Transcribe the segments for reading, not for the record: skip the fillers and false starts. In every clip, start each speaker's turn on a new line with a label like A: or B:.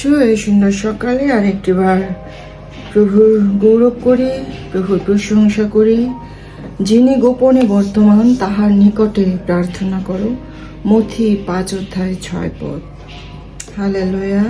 A: এই সুন্দর সকালে আরেকটিবার প্রভুর গৌরব করি, প্রভুর প্রশংসা করি। যিনি গোপনে বর্তমান তাহার নিকটে প্রার্থনা করো। মথি 5:6 হালেলুয়া।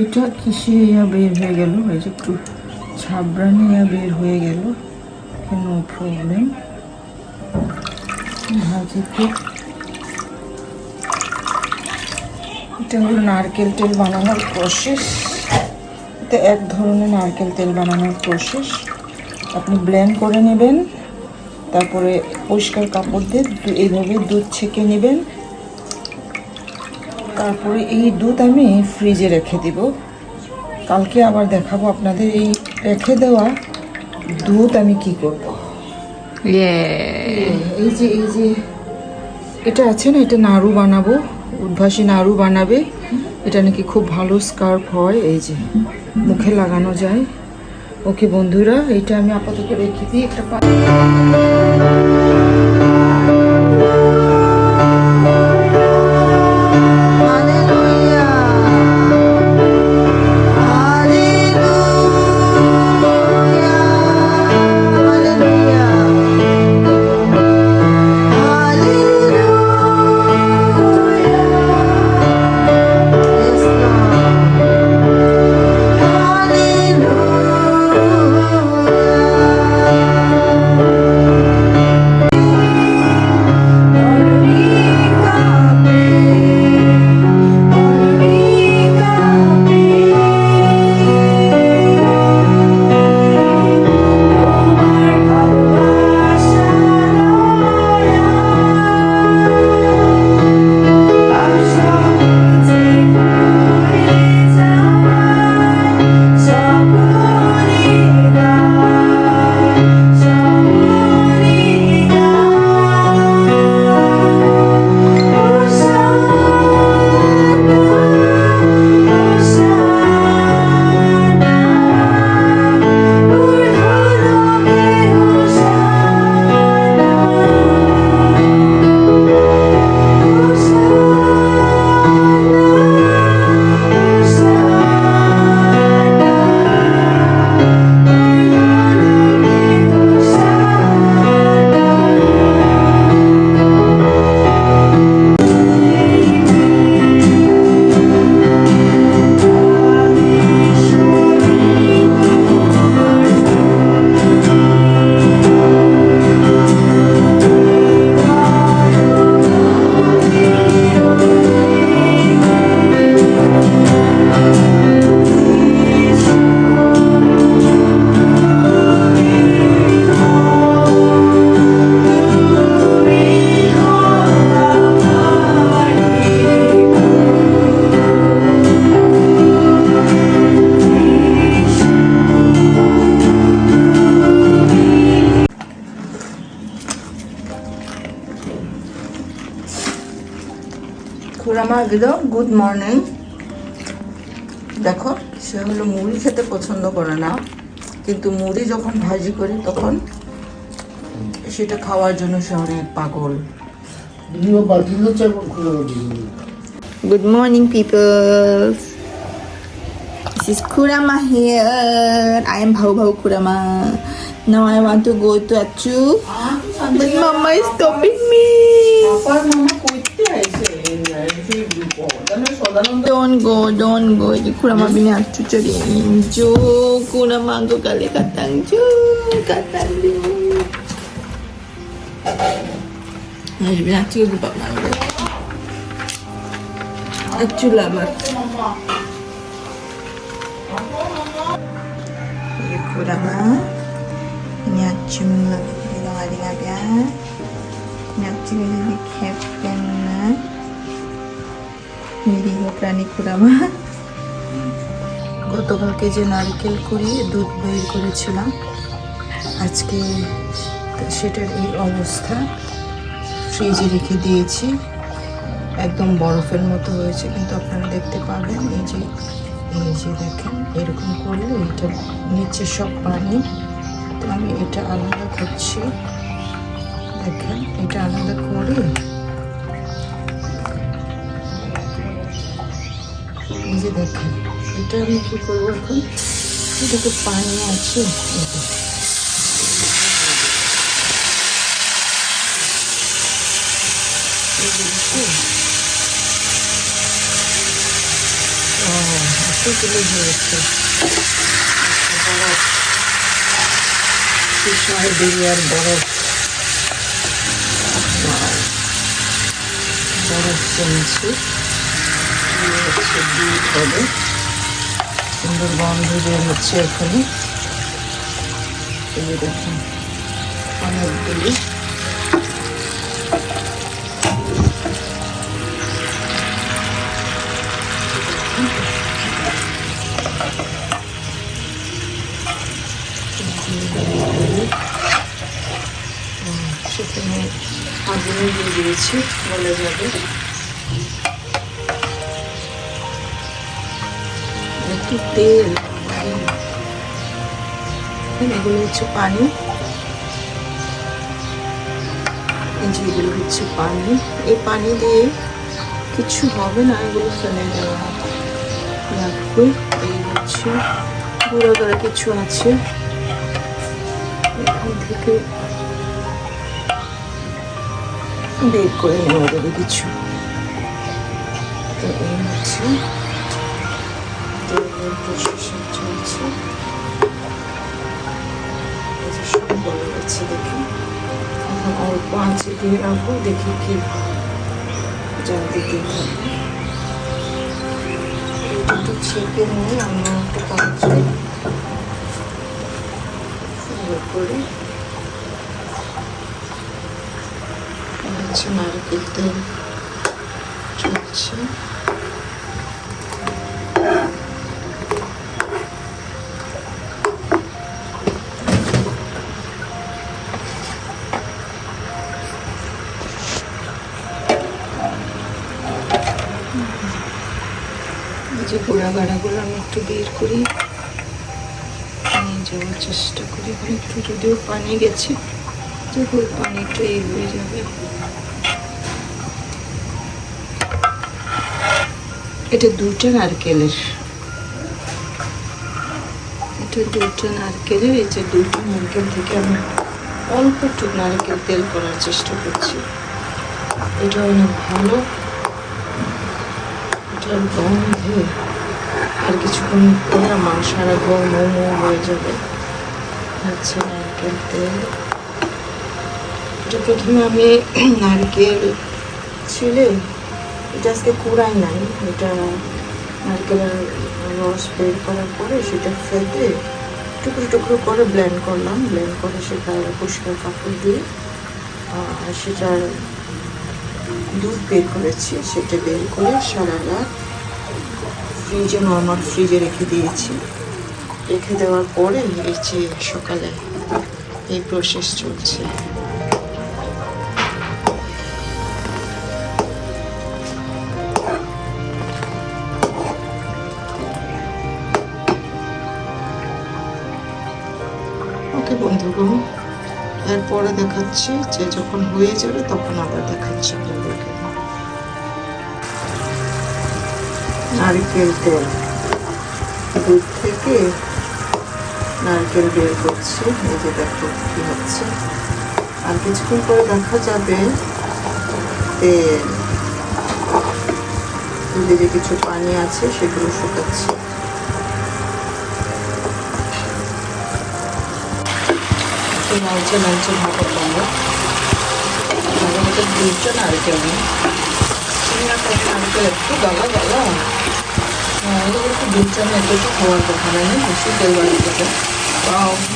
A: এটা কিসে বের হয়ে গেল, এই যে একটু ছাবড়ানি বের হয়ে গেল, নো প্রবলেম। ভাজিতে এটা হলো নারকেল তেল বানানোর প্রসেস। এটা এক ধরনের নারকেল তেল বানানোর প্রসেস। আপনি ব্লেন্ড করে নেবেন, তারপরে পরিষ্কার কাপড় দিয়ে এইভাবে দুধ ছেঁকে নেবেন। তারপরে এই দুধ আমি ফ্রিজে রেখে দিব, কালকে আবার দেখাবো আপনাদের এই রেখে দেওয়া দুধ আমি কি করব। এই যে এটা আছে না, এটা নাড়ু বানাবো, উদ্ভাসী নাড়ু বানাবে। এটা নাকি খুব ভালো স্কার্ফ হয়, এই যে মুখে লাগানো যায়। ওকে বন্ধুরা, এইটা আমি আপাতত রেখে দিই একটা খুড়ামা একদম গুড মর্নিং। দেখো, সে হলো মুড়ি খেতে পছন্দ করে না, কিন্তু মুড়ি যখন ভাজি করি তখন সেটা খাওয়ার জন্য সে অনেক পাগল। Good morning, people. This is Kurama here. I am Bhau Bhau Kurama. Now I want to go to Achu, but Mama is stopping me. Don't go. Ini Kurama bini Achu cari. Jo, Kurama go kali katang jo, katang jo. Nah, bini Achu lupa malu. Achu labar. Kurama, ini Achu lagi hilang ya. Ini Achu lagi captain na. নিরীহ প্রাণী কুড়ামা। গতকালকে যে নারকেল কুড়িয়ে দুধ বের করেছিলাম, আজকে সেটার এই অবস্থা। ফ্রিজে রেখে দিয়েছি, একদম বরফের মতো হয়েছে, কিন্তু আপনারা দেখতে পাবেন এই যে দেখেন, এরকম করলে এটা নিচে সব পানি। তো আমি এটা আলাদা করছি, দেখেন এটা আলাদা করে এই যে দেখেন, এটা আমি কী করবো এখন, এটাতে পানি আছে, এতগুলো হয়েছে বিরিয়ার বরফ জমেছে, দুধ হবে, সুন্দর গন্ধ বের হচ্ছে এখানে। এই যে দেখুন অনেকগুলি, সেখানে আগুনে দিয়ে দিয়েছি, বলে যাবে। একটু তেল, এগুলো হচ্ছে পানি, এগুলো হচ্ছে পানি। এই পানি দিয়ে কিছু হবে না, এগুলো ফেলে দেওয়া লাগবে। এই হচ্ছে গুঁড়ো করা কিছু আছে, এখান থেকে বের করে নেওয়া যাবে কিছু। তো এই হচ্ছে প্রসেসিং চলছে, সব বলে যাচ্ছে। দেখি এখন অল্প আঁচে দিয়ে রাখবো, দেখি কি জানতে দিয়ে থাকবো। একটু ছেঁকে নিয়ে অন্য একটা পাত্রে করে হচ্ছে নারকেল তেল চলছে। যে পোড়া গাড়াগুলো আমি একটু বের করি, নিয়ে যাওয়ার চেষ্টা করি। একটু যদিও পানি গেছে, যে পানিটা এগিয়ে যাবে। এটা দুটো নারকেলের, এই যে দুটো নারকেল থেকে আমি অল্প একটু নারকেল তেল করার চেষ্টা করছি। এটা অনেক ভালো, এটার গন্ধে আর কিছুক্ষণ পরে আমার সারা ঘর মোমো হয়ে যাবে। আচ্ছা, নারকেল তেল, এটা প্রথমে আমি নারকেল ছিলে, এটা আজকে কুড়াই নাই, এটা নারকেলের রস বের করার পরে সেটা ফেটে টুকরো টুকরো করে ব্লেন্ড করলাম। ব্লেন্ড করে সেটা পরিষ্কার কাপড় দিয়ে সেটার দুধ বের করেছি, সেটা বের করে সারা রাত ফ্রিজে, নর্মাল ফ্রিজে রেখে দিয়েছি। রেখে দেওয়ার পরে এই যে সকালে এই প্রসেস চলছে। বন্ধুগণ, এরপরে দেখাচ্ছি যে যখন হয়ে যাবে তখন আবার দেখাচ্ছি আপনাদেরকে। নারকেল তেল, দুধ থেকে নারকেল বের করছি, এই যে দেখো কি হচ্ছে। আর কিছুক্ষণ পরে দেখা যাবে তেল, দুধে যে কিছু পানি আছে সেগুলো শুকাচ্ছে। লালচে লালচে ভাপা পাবো, আমাদের দুধটা নারকেল নেই, নারকেল একটু গালা গালা, এগুলো একটু দুধটা এতটুকু খাওয়ার কথা নয়, বেশি তেল বাড়ি থেকে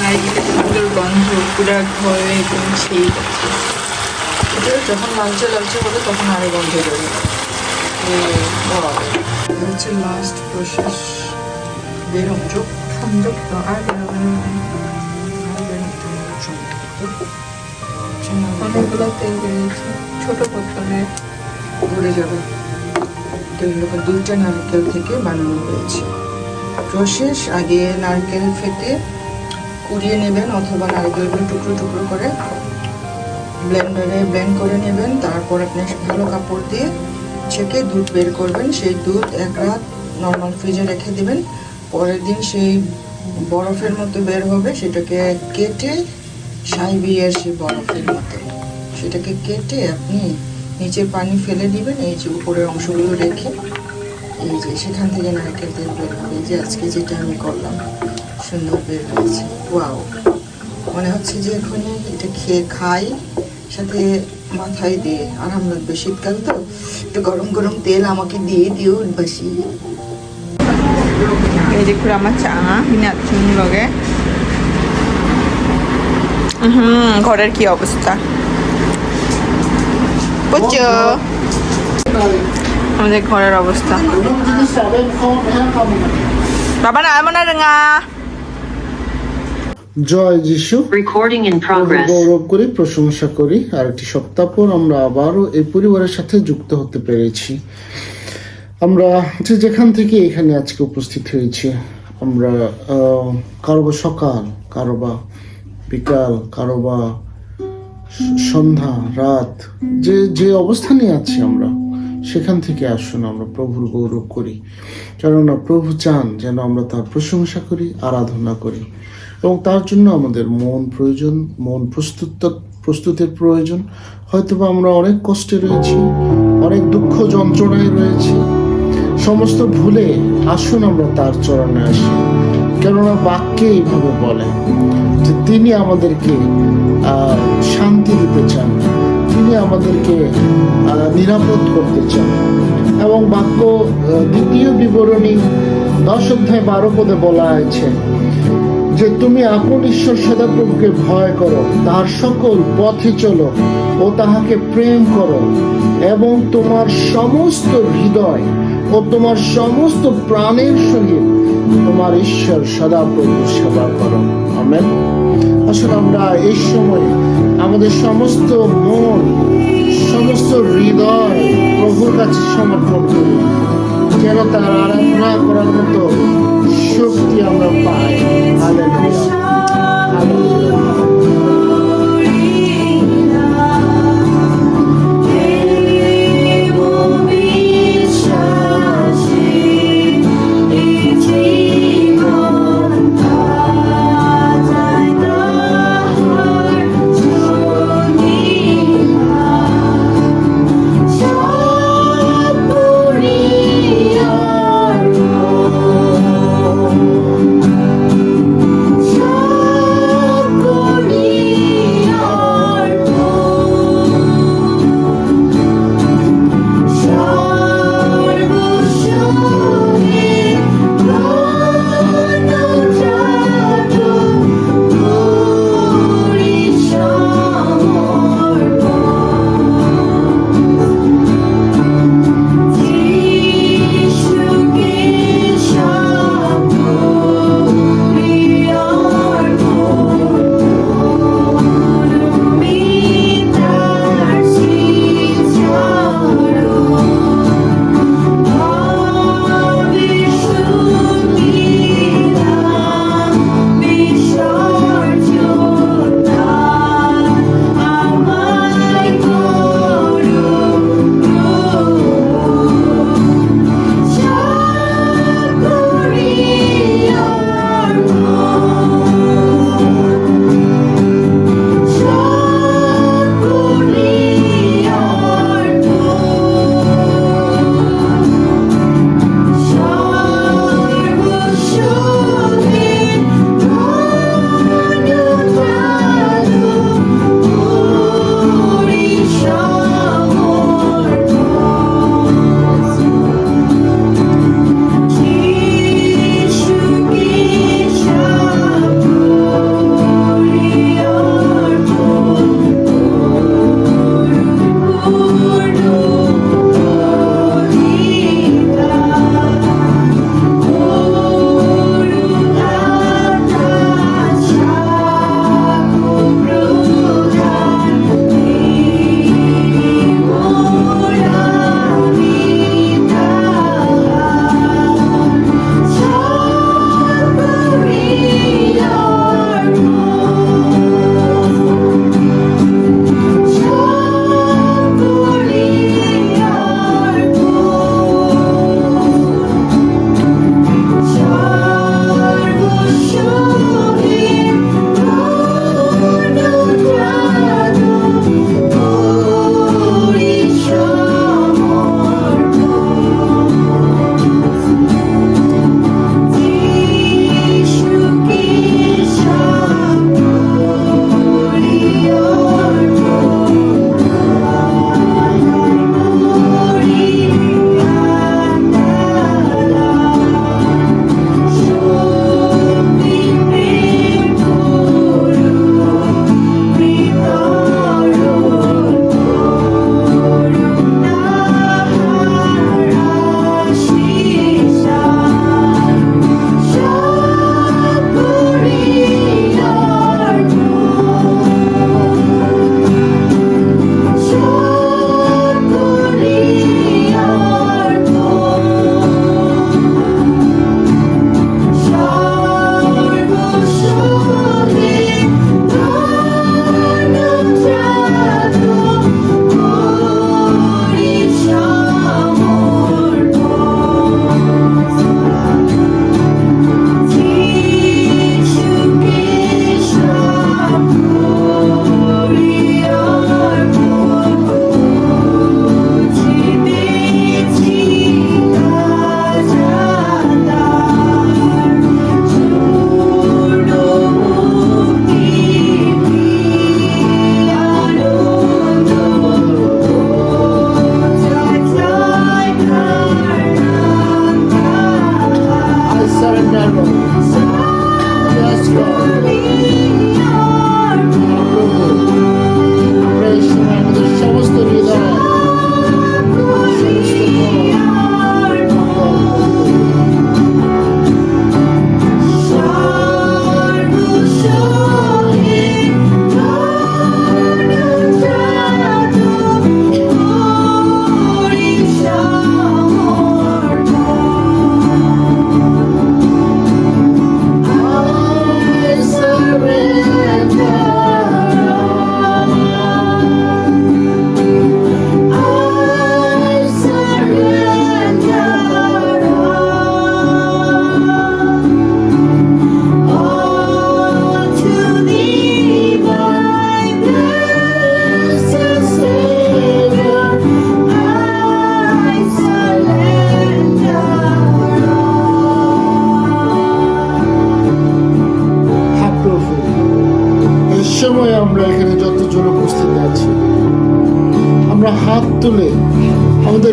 A: নারকেলের সুন্দর গন্ধ পুরা ঘরে একদম সেই যাচ্ছে। এটা যখন লালচে লালচে হবে তখন আরও গন্ধ বেরোবে। হচ্ছে লাস্ট প্রসেস, আর অনেকগুলো তেল বেরিয়েছে, ছোট বোতলে ভরে যাবে। তেলগুলো দুইটা নারকেল থেকে বানানো হয়েছে। প্রসেস, আগে নারকেল ফেটে কুড়িয়ে নেবেন অথবা নারকেলগুলো টুকরো টুকরো করে ব্লেন্ডারে ব্লেন্ড করে নেবেন। তারপর আপনি ভালো কাপড় দিয়ে ছেঁকে দুধ বের করবেন। সেই দুধ এক রাত নর্মাল ফ্রিজে রেখে দেবেন। পরের দিন সেই বরফের মতো বের হবে, সেটাকে কেটে সাইবিয়ার সেই বরফের মতো সেটাকে কেটে আপনি নিচে পানি ফেলে দিবেন। এই যে উপরের অংশগুলো রেখে এই যে সেখান থেকে নারকেল তেল বের হবে। এই যে আজকে যেটা আমি করলাম সুন্দর বের হয়েছে। ওয়াও, মনে হচ্ছে যে এখনই এটা খেয়ে খাই, সাথে মাথায় দিয়ে আরাম লাগবে। শীতকাল তো, একটু গরম গরম তেল আমাকে দিয়ে দিও বেশি। এই যে আমার চা হিনাচুন লগে ঘরের কি অবস্থা বুঝছো, আমাদের ঘরের অবস্থা। বাবা না এমন না,
B: জয় যিশু। গৌরব করি, প্রশংসা করি। আর একটি সপ্তাহ পর আমরা আবারও এই পরিবারের সাথে যুক্ত হতে পেরেছি। আমরা যেখান থেকে এখানে আজকে উপস্থিত হয়েছি, আমরা কারোবা সকাল, কারোবা বিকাল, কারোবা সন্ধ্যা, রাত, যে যে অবস্থানে আছি আমরা, সেখান থেকে আসুন আমরা প্রভুর গৌরব করি। কেননা প্রভু চান যেন আমরা তার প্রশংসা করি, আরাধনা করি, এবং তার জন্য আমাদের মন প্রয়োজন, মন প্রস্তুতের প্রয়োজন। হয়তোবা আমরা অনেক কষ্টে রয়েছি, অনেক দুঃখ যন্ত্রণায় রয়েছি, সমস্ত ভুলে আসুন আমরা তার চরণে আসি। কেননা বাক্যে এইভাবে বলে যে তিনি আমাদেরকে শান্তি দিতে চান, তিনি আমাদেরকে নিরাপদ করতে চান। এবং বাক্য দ্বিতীয় বিবরণী 10 অধ্যায় 12 পদে বলা হয়েছে যে তুমি আপন ঈশ্বর সদাপ্রভুকে ভয় করো, তার সকল পথে চলো ও তাহাকে প্রেম করো, এবং তোমার সমস্ত হৃদয় ও তোমার সমস্ত প্রাণের সহিত তোমার ঈশ্বর সদাপ্রভুর সেবা করো। আমেন। আসলে আমরা এই সময় আমাদের সমস্ত মন, সমস্ত হৃদয় প্রভুর কাছে সমর্পণ করি, যেন তার আরাধনা করার মতো শক্তি আমরা পাই। Hallelujah, hallelujah.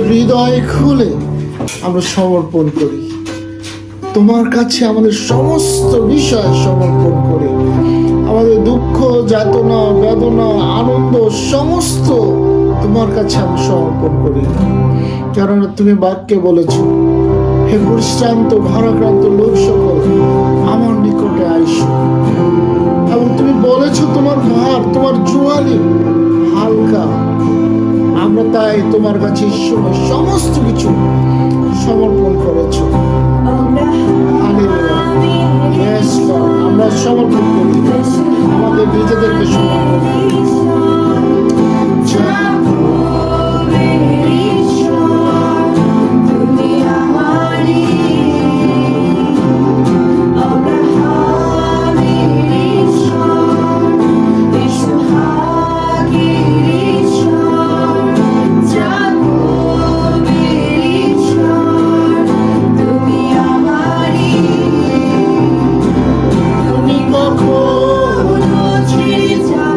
B: হৃদয় খুলে আমরা সমর্পণ করি। তোমার কাছে আমাদের সমস্ত বিষয় সমর্পণ করি। আমাদের দুঃখ, যাতনা, বেদনা, আনন্দ সমস্ত তোমার কাছে আমি সমর্পণ করি। কেননা তুমি বাক্যে বলেছো, হে পরিশ্রান্ত ভারাক্রান্ত লোক সকল আমার নিকটে আইসো। এবং তুমি বলেছো তোমার ভার, তোমার জোয়ালি হালকা। আমরা তাই তোমার কাছে এই সময় সমস্ত কিছু সমর্পণ করেছো। হালেলুয়া। Yes, Lord, আমরা সমর্পণ করি, আমাদের নিজেদেরকে সমর্পণ করি।
C: তুমি কখনো ছেড়ে যাও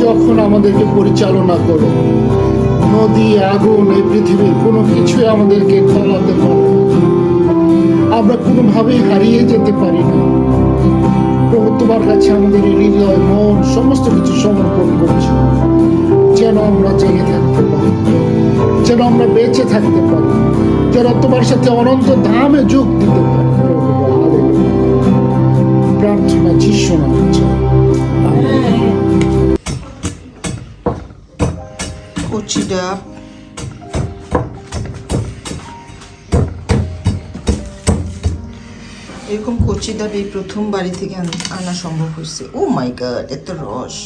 B: যখন আমাদেরকে পরিচালনা করো, নদী, আগুন, এই পৃথিবীর কোনো কিছুই আমাদেরকে ফলাতে পারে না। আমরা কোনোভাবেই হারিয়ে যেতে পারি না। প্রভু, তোমার কাছে আমাদের হৃদয়, মন, সমস্ত কিছু সমর্পণ করছি, যেন আমরা জেগে থাকতে পারি, যেন আমরা বেঁচে থাকতে পারি, যেন তোমার সাথে অনন্ত ধামে যোগ দিতে পারি। প্রার্থনা যিশু নামে চাই।
A: কচি ডাব, এরকম কচি ডাব এই প্রথম বাড়ি থেকে আনা সম্ভব হয়েছে। ও মাই গড, এত রস!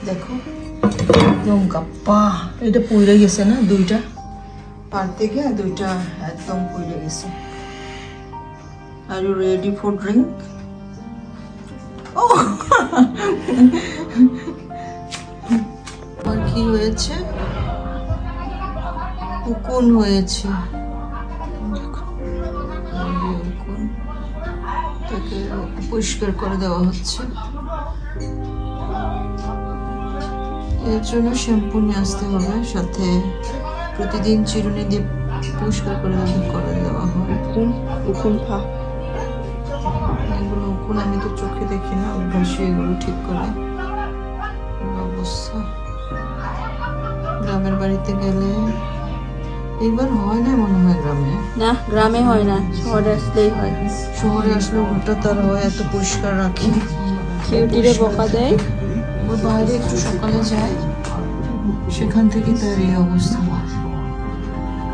A: দেখো একদম গাপ্পা, এটা পড়ে গেছে না, দুইটা পার থেকে দুইটা একদম পড়ে গেছে। Are you ready for drink? ও আর কি হয়েছে? উকুন হয়েছে। উকুন, তাকে পরিষ্কার করে দেওয়া হচ্ছে। এর জন্য শ্যাম্পু নিয়ে আসতে হবে, সাথে প্রতিদিন চিরুনি দিয়ে পরিষ্কার করে দেওয়া হয়। উকুন ফা, এগুলো উকুন আমি তো চোখে দেখি না, অভ্যাসে এগুলো ঠিক করে। অবস্থা গ্রামের বাড়িতে গেলে এইবার হয় না মনে হয় গ্রামে।
C: না, গ্রামে হয় না, শহরে আসলেই হয়।
A: শহরে আসলে উল্টা তার হয়, এত পরিষ্কার রাখি।
C: কিউটিরে বকা দেয়।
A: ওর বাইরে একটু সকালে যায়, সেখান থেকে তার এই অবস্থা।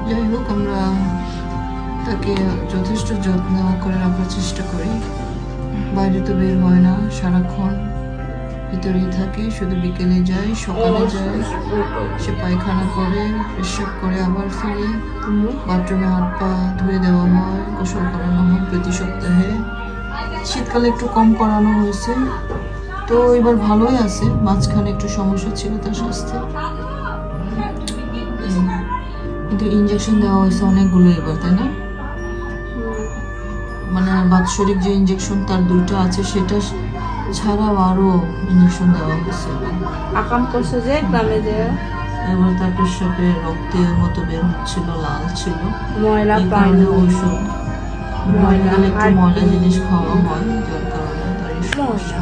A: যাই হোক, আমরা তাকে যথেষ্ট যত্ন করে রাখার চেষ্টা করি। বাইরে তো বের হয় না, সারাক্ষণ ভিতরেই থাকে। শুধু বিকেলে যায়, সকালে যায়, সে পায়খানা করে, পেশাব করে আবার ফিরে বাথরুমে হাত পা ধুয়ে দেওয়া হয়, গোসল করানো হয় প্রতি সপ্তাহে। শীতকালে একটু কম করানো হয়েছে, তো এবার ভালোই আছে। মাঝখানে একটু সমস্যা ছিল তার স্বাস্থ্যে, কিন্তু ইঞ্জেকশন দেওয়া হয়েছে অনেকগুলো এবার, তাই না? মানে বাৎসরিক যে ইঞ্জেকশন তার 2টা আছে, সেটা ছাড়াও আরো ইঞ্জেকশন দেওয়া হয়েছে।
C: আকাম করছে যে গ্রামে যে
A: এবার তার পেশাবে রক্তের মতো বের হচ্ছিল, লাল ছিল।
C: ময়লা
A: এই
C: পানি,
A: কারণে ওষুধ, ময়লা একটু ময়লা জিনিস খাওয়া হয়, যার কারণে তার এই সমস্যা।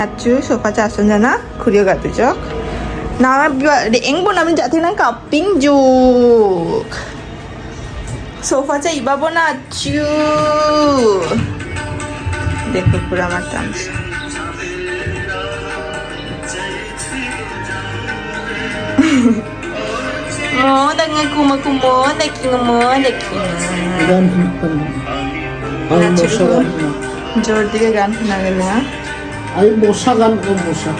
D: Atu sofa casun jana kurio gatu jok. Nama de engbo namin jati nang kaping juk. Sofa ca iba bona acu. Dekho pura matan. Mo dengan kumo deking mo deking. জোর দিকে গান শোনা গেল না।
B: আমি মশা গান করব, মশা।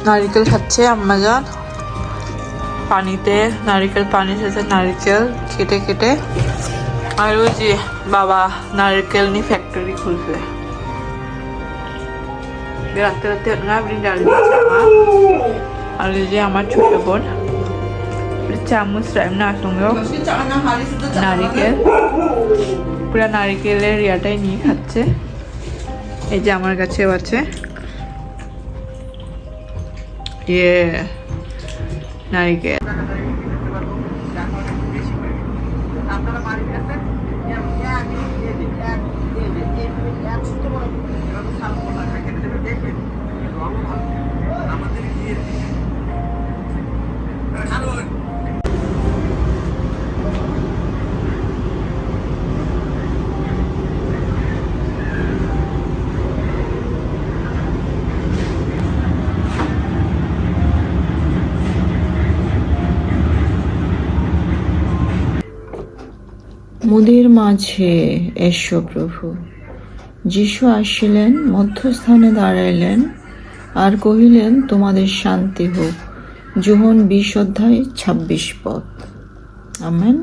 D: নারিকেল খাচ্ছে আম্মাজান, পানিতে নারিকেল, পানির সাথে নারিকেল কেটে কেটে। আর ওই যে বাবা নারকেল নিয়ে ফ্যাক্টরি খুলছে, রাতে রাতে ডাল দিচ্ছে মা। আর ওই যে আমার ছোট বোন চামচ না সঙ্গে নারিকেল, পুরা নারিকেলের ইয়াটাই নিয়ে খাচ্ছে। এই যে আমার কাছেও আছে নারিকেল।
A: মোদের মাঝে এসো প্রভু। যিশু আসিলেন, মধ্যস্থানে দাঁড়াইলেন, আর কহিলেন তোমাদের শান্তি হোক। যোহন 20 অধ্যায় 26 পদ। আমেন।